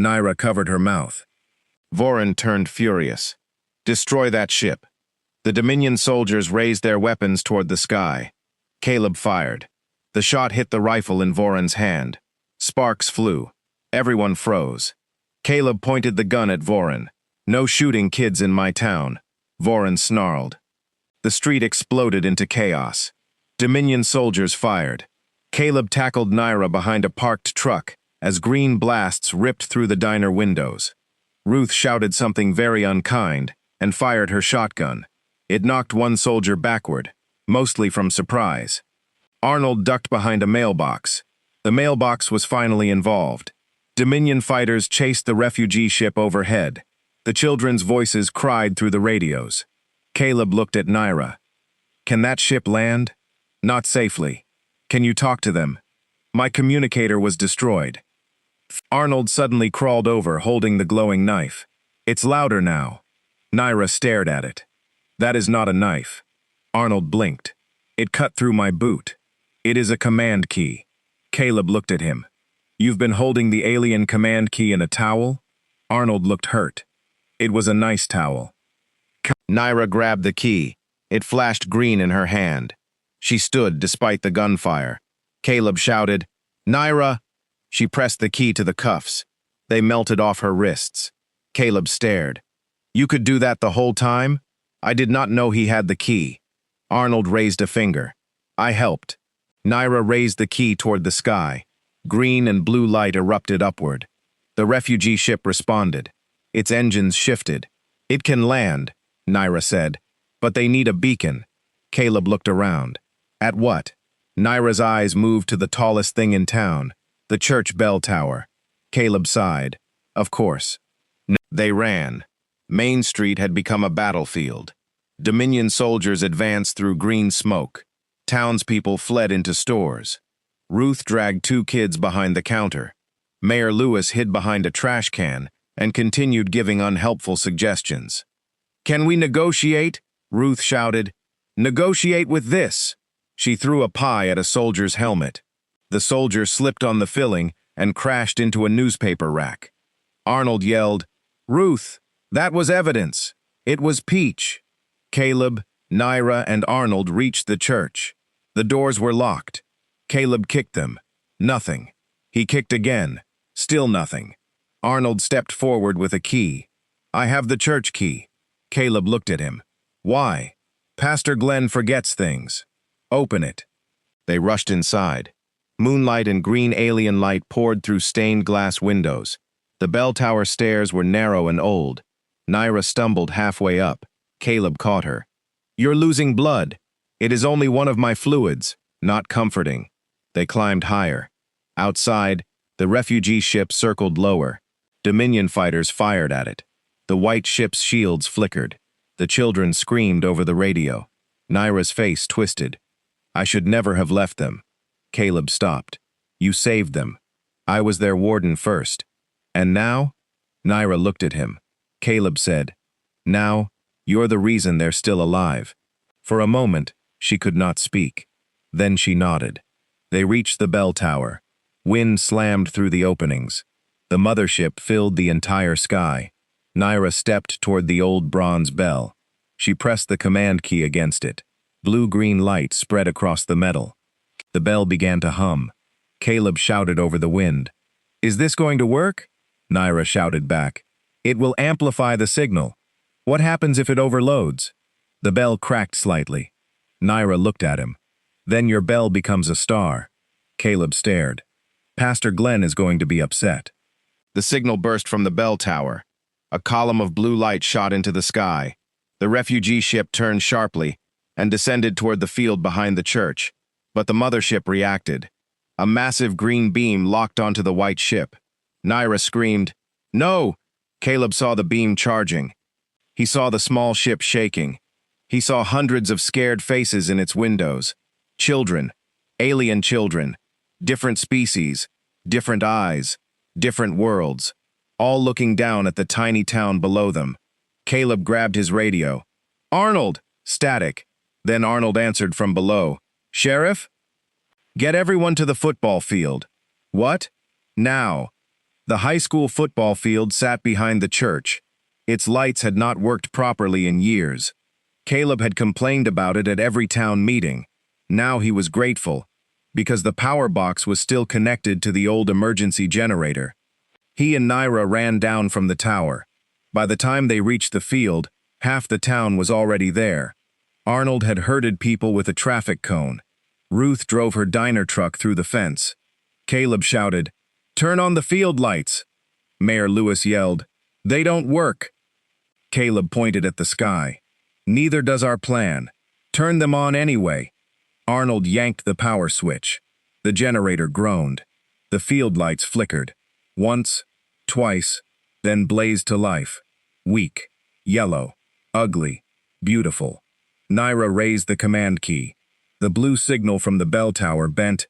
Nyra covered her mouth. Vorren turned furious. Destroy that ship. The Dominion soldiers raised their weapons toward the sky. Caleb fired. The shot hit the rifle in Vorren's hand. Sparks flew. Everyone froze. Caleb pointed the gun at Vorren. No shooting kids in my town. Vorren snarled. The street exploded into chaos. Dominion soldiers fired. Caleb tackled Nyra behind a parked truck as green blasts ripped through the diner windows. Ruth shouted something very unkind and fired her shotgun. It knocked one soldier backward, mostly from surprise. Arnold ducked behind a mailbox. The mailbox was finally involved. Dominion fighters chased the refugee ship overhead. The children's voices cried through the radios. Caleb looked at Nyra. Can that ship land? Not safely. Can you talk to them? My communicator was destroyed. Arnold suddenly crawled over, holding the glowing knife. It's louder now. Nyra stared at it. That is not a knife. Arnold blinked. It cut through my boot. It is a command key. Caleb looked at him. You've been holding the alien command key in a towel? Arnold looked hurt. It was a nice towel. Nyra grabbed the key. It flashed green in her hand. She stood despite the gunfire. Caleb shouted, Nyra! She pressed the key to the cuffs. They melted off her wrists. Caleb stared. You could do that the whole time? I did not know he had the key. Arnold raised a finger. I helped. Nyra raised the key toward the sky. Green and blue light erupted upward. The refugee ship responded. Its engines shifted. It can land, Nyra said, but they need a beacon. Caleb looked around. At what? Nyra's eyes moved to the tallest thing in town, the church bell tower. Caleb sighed. Of course. They ran. Main Street had become a battlefield. Dominion soldiers advanced through green smoke. Townspeople fled into stores. Ruth dragged two kids behind the counter. Mayor Lewis hid behind a trash can and continued giving unhelpful suggestions. Can we negotiate? Ruth shouted. Negotiate with this. She threw a pie at a soldier's helmet. The soldier slipped on the filling and crashed into a newspaper rack. Arnold yelled, Ruth, that was evidence. It was Peach. Caleb, Nyra, and Arnold reached the church. The doors were locked. Caleb kicked them. Nothing. He kicked again. Still nothing. Arnold stepped forward with a key. I have the church key. Caleb looked at him. Why? Pastor Glenn forgets things. Open it. They rushed inside. Moonlight and green alien light poured through stained glass windows. The bell tower stairs were narrow and old. Nyra stumbled halfway up. Caleb caught her. You're losing blood. It is only one of my fluids. Not comforting. They climbed higher. Outside, the refugee ship circled lower. Dominion fighters fired at it. The white ship's shields flickered. The children screamed over the radio. Nyra's face twisted. I should never have left them. Caleb stopped. You saved them. I was their warden first. And now? Nyra looked at him. Caleb said, Now, you're the reason they're still alive. For a moment, she could not speak. Then she nodded. They reached the bell tower. Wind slammed through the openings. The mothership filled the entire sky. Nyra stepped toward the old bronze bell. She pressed the command key against it. Blue-green light spread across the metal. The bell began to hum. Caleb shouted over the wind. Is this going to work? Nyra shouted back. It will amplify the signal. What happens if it overloads? The bell cracked slightly. Nyra looked at him. Then your bell becomes a star. Caleb stared. Pastor Glenn is going to be upset. The signal burst from the bell tower. A column of blue light shot into the sky. The refugee ship turned sharply and descended toward the field behind the church. But the mothership reacted. A massive green beam locked onto the white ship. Nyra screamed, No! Caleb saw the beam charging. He saw the small ship shaking. He saw hundreds of scared faces in its windows. Children, alien children, different species, different eyes, different worlds, all looking down at the tiny town below them. Caleb grabbed his radio. Arnold! Static. Then Arnold answered from below. Sheriff? Get everyone to the football field. What? Now. The high school football field sat behind the church. Its lights had not worked properly in years. Caleb had complained about it at every town meeting. Now he was grateful, because the power box was still connected to the old emergency generator. He and Nyra ran down from the tower. By the time they reached the field, half the town was already there. Arnold had herded people with a traffic cone. Ruth drove her diner truck through the fence. Caleb shouted, "Turn on the field lights!" Mayor Lewis yelled, "They don't work!" Caleb pointed at the sky. "Neither does our plan. Turn them on anyway." Arnold yanked the power switch. The generator groaned. The field lights flickered. Once, twice, then blazed to life. Weak, yellow, ugly, beautiful. Nyra raised the command key. The blue signal from the bell tower bent,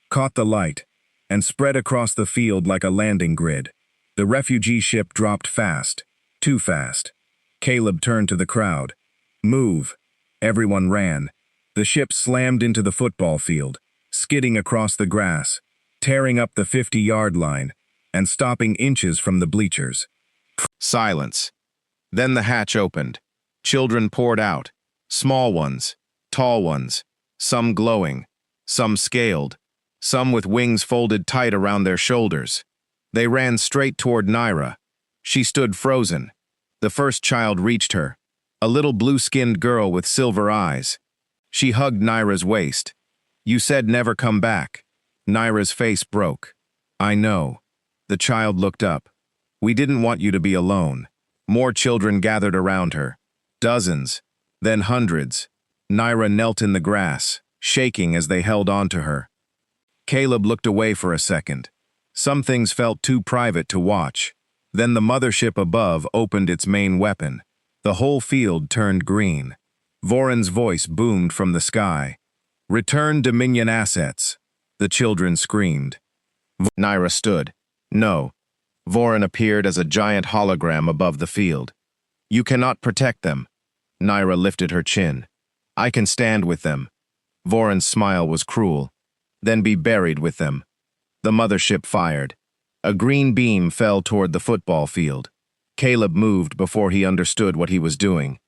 caught the light, and spread across the field like a landing grid. The refugee ship dropped fast, too fast. Caleb turned to the crowd. "Move." Everyone ran. The ship slammed into the football field, skidding across the grass, tearing up the 50-yard line, and stopping inches from the bleachers. Silence. Then the hatch opened. Children poured out. Small ones, tall ones, some glowing, some scaled, some with wings folded tight around their shoulders. They ran straight toward Nyra. She stood frozen. The first child reached her, a little blue-skinned girl with silver eyes. She hugged Nyra's waist. "You said never come back." Nyra's face broke. "I know." The child looked up. "We didn't want you to be alone." More children gathered around her. Dozens, then hundreds. Nyra knelt in the grass, shaking as they held on to her. Caleb looked away for a second. Some things felt too private to watch. Then the mothership above opened its main weapon. The whole field turned green. Vorren's voice boomed from the sky. "Return Dominion assets." The children screamed. Nyra stood. "No." Vorren appeared as a giant hologram above the field. "You cannot protect them." Nyra lifted her chin. "I can stand with them." Vorren's smile was cruel. "Then be buried with them." The mothership fired. A green beam fell toward the football field. Caleb moved before he understood what he was doing.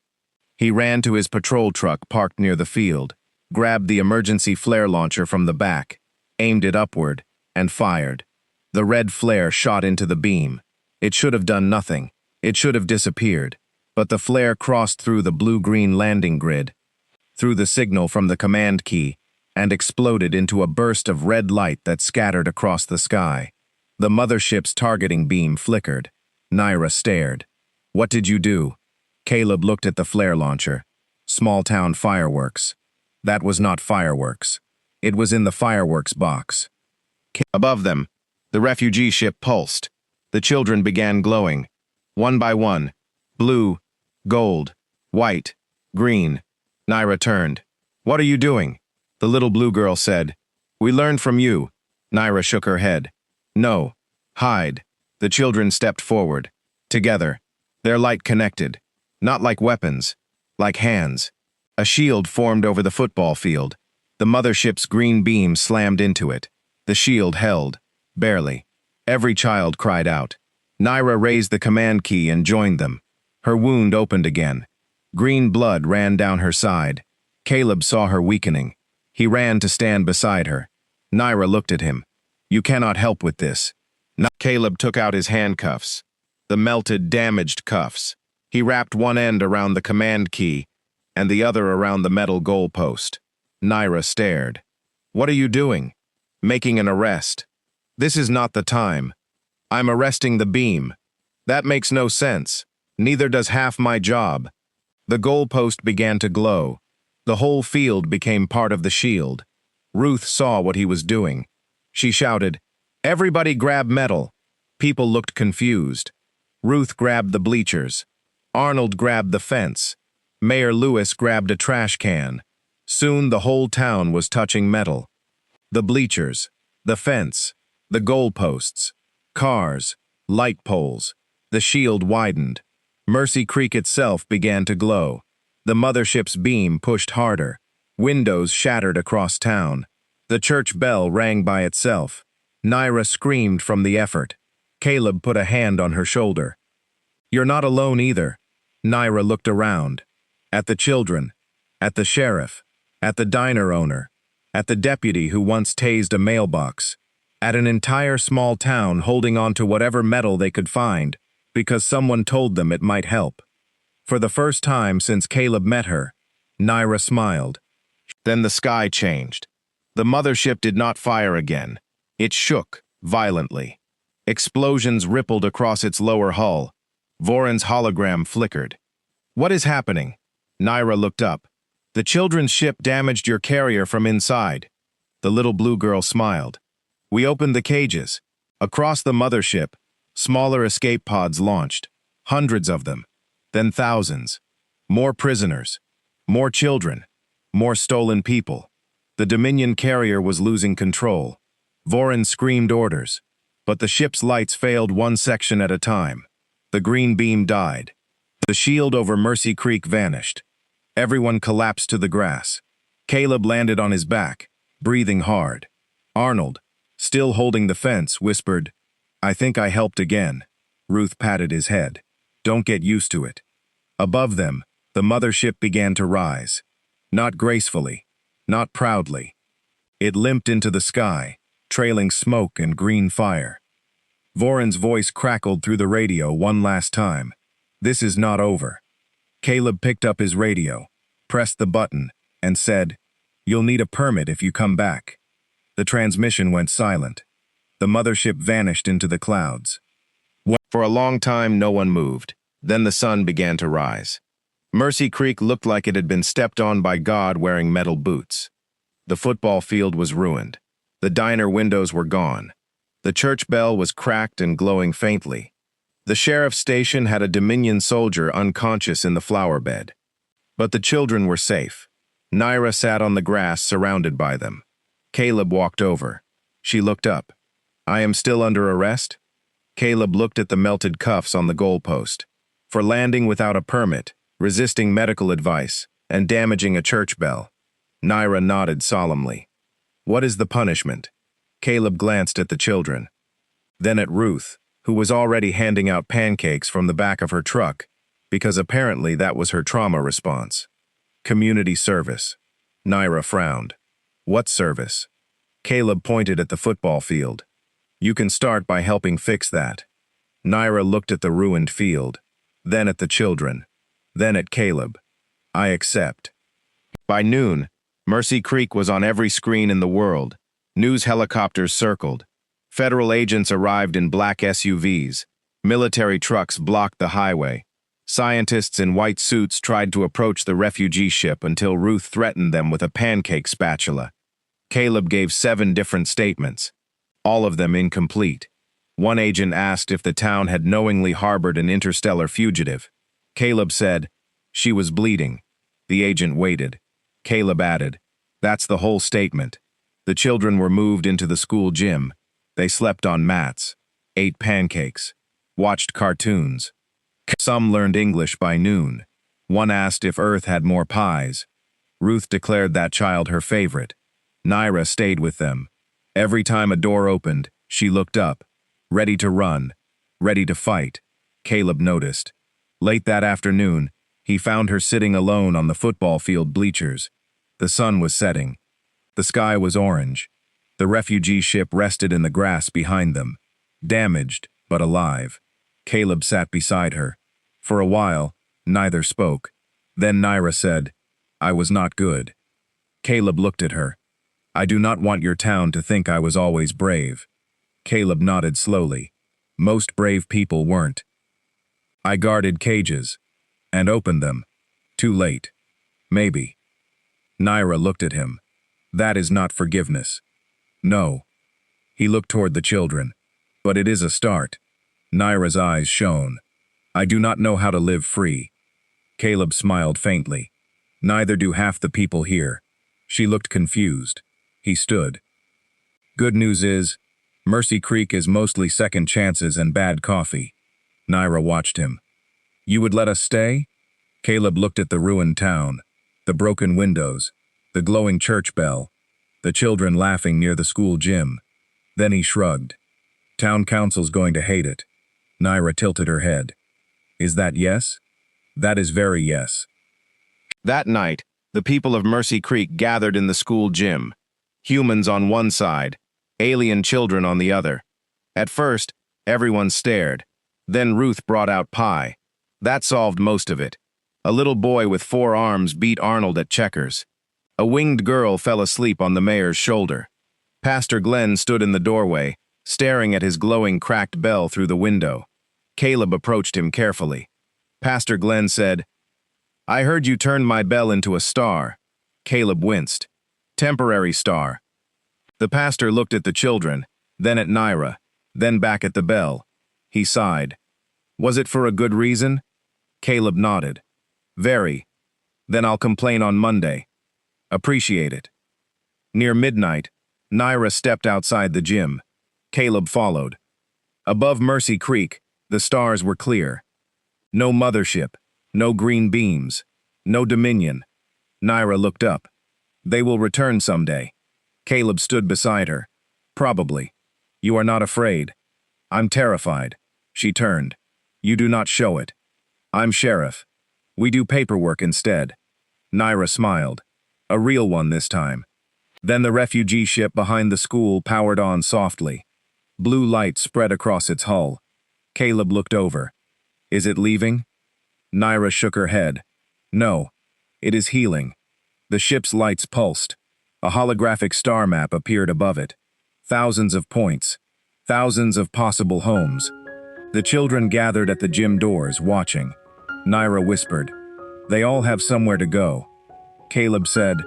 He ran to his patrol truck parked near the field, grabbed the emergency flare launcher from the back, aimed it upward, and fired. The red flare shot into the beam. It should have done nothing. It should have disappeared. But the flare crossed through the blue-green landing grid, through the signal from the command key, and exploded into a burst of red light that scattered across the sky. The mothership's targeting beam flickered. Nyra stared. "What did you do?" Caleb looked at the flare launcher. Small-town fireworks. That was not fireworks. It was in the fireworks box. Above them, the refugee ship pulsed. The children began glowing. One by one. Blue, gold, white, green. Nyra turned. "What are you doing?" The little blue girl said. "We learned from you." Nyra shook her head. "No. Hide." The children stepped forward. Together. Their light connected. Not like weapons. Like hands. A shield formed over the football field. The mothership's green beam slammed into it. The shield held. Barely. Every child cried out. Nyra raised the command key and joined them. Her wound opened again. Green blood ran down her side. Caleb saw her weakening. He ran to stand beside her. Nyra looked at him. "You cannot help with this." Caleb took out his handcuffs. The melted, damaged cuffs. He wrapped one end around the command key and the other around the metal goalpost. Nyra stared. "What are you doing?" "Making an arrest." "This is not the time." "I'm arresting the beam." "That makes no sense. Neither does half my job." The goalpost began to glow. The whole field became part of the shield. Ruth saw what he was doing. She shouted, "Everybody grab metal." People looked confused. Ruth grabbed the bleachers. Arnold grabbed the fence. Mayor Lewis grabbed a trash can. Soon the whole town was touching metal. The bleachers, the fence, the goalposts, cars, light poles. The shield widened. Mercy Creek itself began to glow. The mothership's beam pushed harder. Windows shattered across town. The church bell rang by itself. Nyra screamed from the effort. Caleb put a hand on her shoulder. "You're not alone either." Nyra looked around. At the children. At the sheriff. At the diner owner. At the deputy who once tased a mailbox. At an entire small town holding on to whatever metal they could find, because someone told them it might help. For the first time since Caleb met her, Nyra smiled. Then the sky changed. The mothership did not fire again. It shook violently. Explosions rippled across its lower hull. Vorren's hologram flickered. "What is happening?" Nyra looked up. "The children's ship damaged your carrier from inside." The little blue girl smiled. "We opened the cages. Across the mothership, smaller escape pods launched. Hundreds of them. Then thousands. More prisoners. More children. More stolen people. The Dominion carrier was losing control. Vorren screamed orders. But the ship's lights failed one section at a time. The green beam died. The shield over Mercy Creek vanished. Everyone collapsed to the grass. Caleb landed on his back, breathing hard. Arnold, still holding the fence, whispered, "I think I helped again." Ruth patted his head. "Don't get used to it." Above them, the mothership began to rise. Not gracefully, not proudly. It limped into the sky, trailing smoke and green fire. Vorren's voice crackled through the radio one last time. "This is not over." Caleb picked up his radio, pressed the button, and said, "You'll need a permit if you come back." The transmission went silent. The mothership vanished into the clouds. For a long time, no one moved. Then the sun began to rise. Mercy Creek looked like it had been stepped on by God wearing metal boots. The football field was ruined. The diner windows were gone. The church bell was cracked and glowing faintly. The sheriff's station had a Dominion soldier unconscious in the flower bed. But the children were safe. Nyra sat on the grass surrounded by them. Caleb walked over. She looked up. "I am still under arrest?" Caleb looked at the melted cuffs on the goalpost. "For landing without a permit, resisting medical advice, and damaging a church bell." Nyra nodded solemnly. "What is the punishment?" Caleb glanced at the children. Then at Ruth, who was already handing out pancakes from the back of her truck, because apparently that was her trauma response. "Community service." Nyra frowned. "What service?" Caleb pointed at the football field. "You can start by helping fix that." Nyra looked at the ruined field, then at the children, then at Caleb. "I accept." By noon, Mercy Creek was on every screen in the world. News helicopters circled. Federal agents arrived in black SUVs. Military trucks blocked the highway. Scientists in white suits tried to approach the refugee ship until Ruth threatened them with a pancake spatula. Caleb gave 7 different statements, all of them incomplete. One agent asked if the town had knowingly harbored an interstellar fugitive. Caleb said, "She was bleeding." The agent waited. Caleb added, "That's the whole statement." The children were moved into the school gym. They slept on mats, ate pancakes, watched cartoons. Some learned English by noon. One asked if Earth had more pies. Ruth declared that child her favorite. Nyra stayed with them. Every time a door opened, she looked up, ready to run, ready to fight. Caleb noticed. Late that afternoon, he found her sitting alone on the football field bleachers. The sun was setting. The sky was orange. The refugee ship rested in the grass behind them, damaged but alive. Caleb sat beside her. For a while, neither spoke. Then Nyra said, "I was not good." Caleb looked at her. "I do not want your town to think I was always brave." Caleb nodded slowly. "Most brave people weren't. I guarded cages and opened them. Too late. Maybe." Nyra looked at him. "That is not forgiveness." "No." He looked toward the children. "But it is a start." Nyra's eyes shone. "I do not know how to live free." Caleb smiled faintly. "Neither do half the people here." She looked confused. He stood. "Good news is, Mercy Creek is mostly second chances and bad coffee." Nyra watched him. "You would let us stay?" Caleb looked at the ruined town, the broken windows, the glowing church bell, the children laughing near the school gym. Then he shrugged. Town council's going to hate it. Nyra tilted her head. Is that yes? That is very yes. That night, the people of Mercy Creek gathered in the school gym. Humans on one side, alien children on the other. At first, everyone stared. Then Ruth brought out pie. That solved most of it. A little boy with 4 arms beat Arnold at checkers. A winged girl fell asleep on the mayor's shoulder. Pastor Glenn stood in the doorway, staring at his glowing cracked bell through the window. Caleb approached him carefully. Pastor Glenn said, "I heard you turned my bell into a star." Caleb winced. "Temporary star." The pastor looked at the children, then at Nyra, then back at the bell. He sighed. "Was it for a good reason?" Caleb nodded. "Very. Then I'll complain on Monday." "Appreciate it." Near midnight, Nyra stepped outside the gym. Caleb followed. Above Mercy Creek, the stars were clear. No Mothership, no green beams, no Dominion. Nyra looked up. "They will return someday." Caleb stood beside her. "Probably. You are not afraid." "I'm terrified." She turned. "You do not show it." "I'm sheriff. We do paperwork instead." Nyra smiled. A real one this time. Then the refugee ship behind the school powered on softly. Blue light spread across its hull. Caleb looked over. "Is it leaving?" Nyra shook her head. "No. It is healing." The ship's lights pulsed. A holographic star map appeared above it. Thousands of points. Thousands of possible homes. The children gathered at the gym doors, watching. Nyra whispered, "They all have somewhere to go." Caleb said,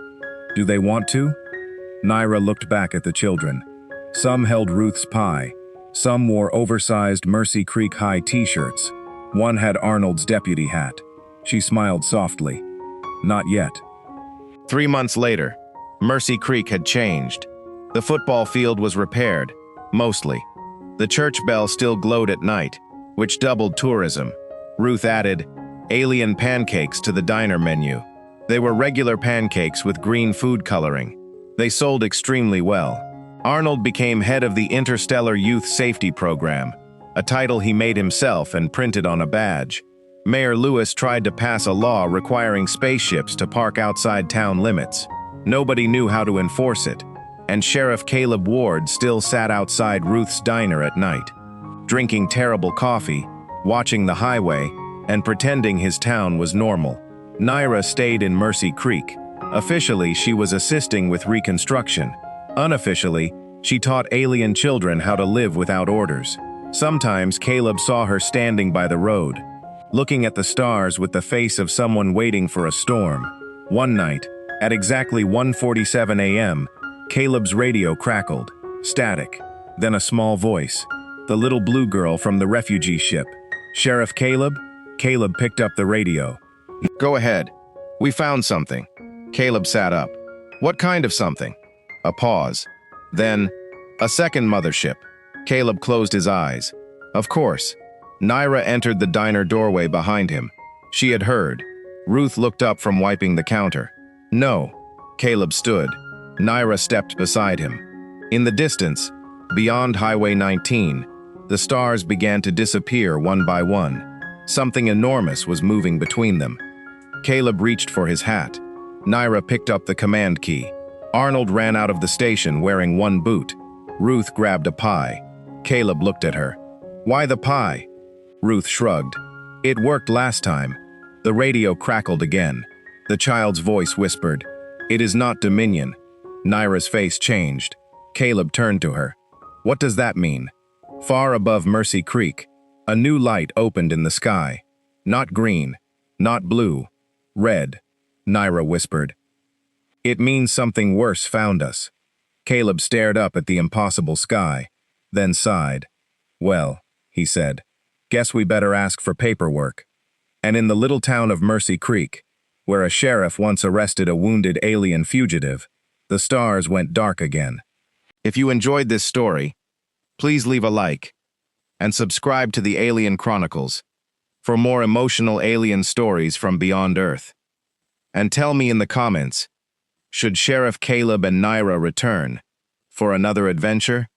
"Do they want to?" Nyra looked back at the children. Some held Ruth's pie. Some wore oversized Mercy Creek High t-shirts. One had Arnold's deputy hat. She smiled softly. "Not yet." 3 months later, Mercy Creek had changed. The football field was repaired, mostly. The church bell still glowed at night, which doubled tourism. Ruth added alien pancakes to the diner menu. They were regular pancakes with green food coloring. They sold extremely well. Arnold became head of the Interstellar Youth Safety Program, a title he made himself and printed on a badge. Mayor Lewis tried to pass a law requiring spaceships to park outside town limits. Nobody knew how to enforce it, and Sheriff Caleb Ward still sat outside Ruth's diner at night, drinking terrible coffee, watching the highway, and pretending his town was normal. Nyra stayed in Mercy Creek. Officially, she was assisting with reconstruction. Unofficially, she taught alien children how to live without orders. Sometimes Caleb saw her standing by the road, looking at the stars with the face of someone waiting for a storm. One night, at exactly 1:47 a.m., Caleb's radio crackled. Static. Then a small voice. The little blue girl from the refugee ship. "Sheriff Caleb?" Caleb picked up the radio. "Go ahead. We found something." Caleb sat up. "What kind of something?" A pause. Then, "A second mothership." Caleb closed his eyes. "Of course." Nyra entered the diner doorway behind him. She had heard. Ruth looked up from wiping the counter. "No." Caleb stood. Nyra stepped beside him. In the distance, beyond Highway 19, the stars began to disappear one by one. Something enormous was moving between them. Caleb reached for his hat. Nyra picked up the command key. Arnold ran out of the station wearing one boot. Ruth grabbed a pie. Caleb looked at her. "Why the pie?" Ruth shrugged. "It worked last time." The radio crackled again. The child's voice whispered, "It is not Dominion." Nyra's face changed. Caleb turned to her. "What does that mean?" Far above Mercy Creek, a new light opened in the sky. Not green, not blue, red, Nyra whispered. "It means something worse found us." Caleb stared up at the impossible sky, then sighed. "Well," he said, "guess we better ask for paperwork." And in the little town of Mercy Creek, where a sheriff once arrested a wounded alien fugitive, the stars went dark again. If you enjoyed this story, please leave a like and subscribe to the Alien Chronicles for more emotional alien stories from beyond Earth. And tell me in the comments, should Sheriff Caleb and Nyra return for another adventure?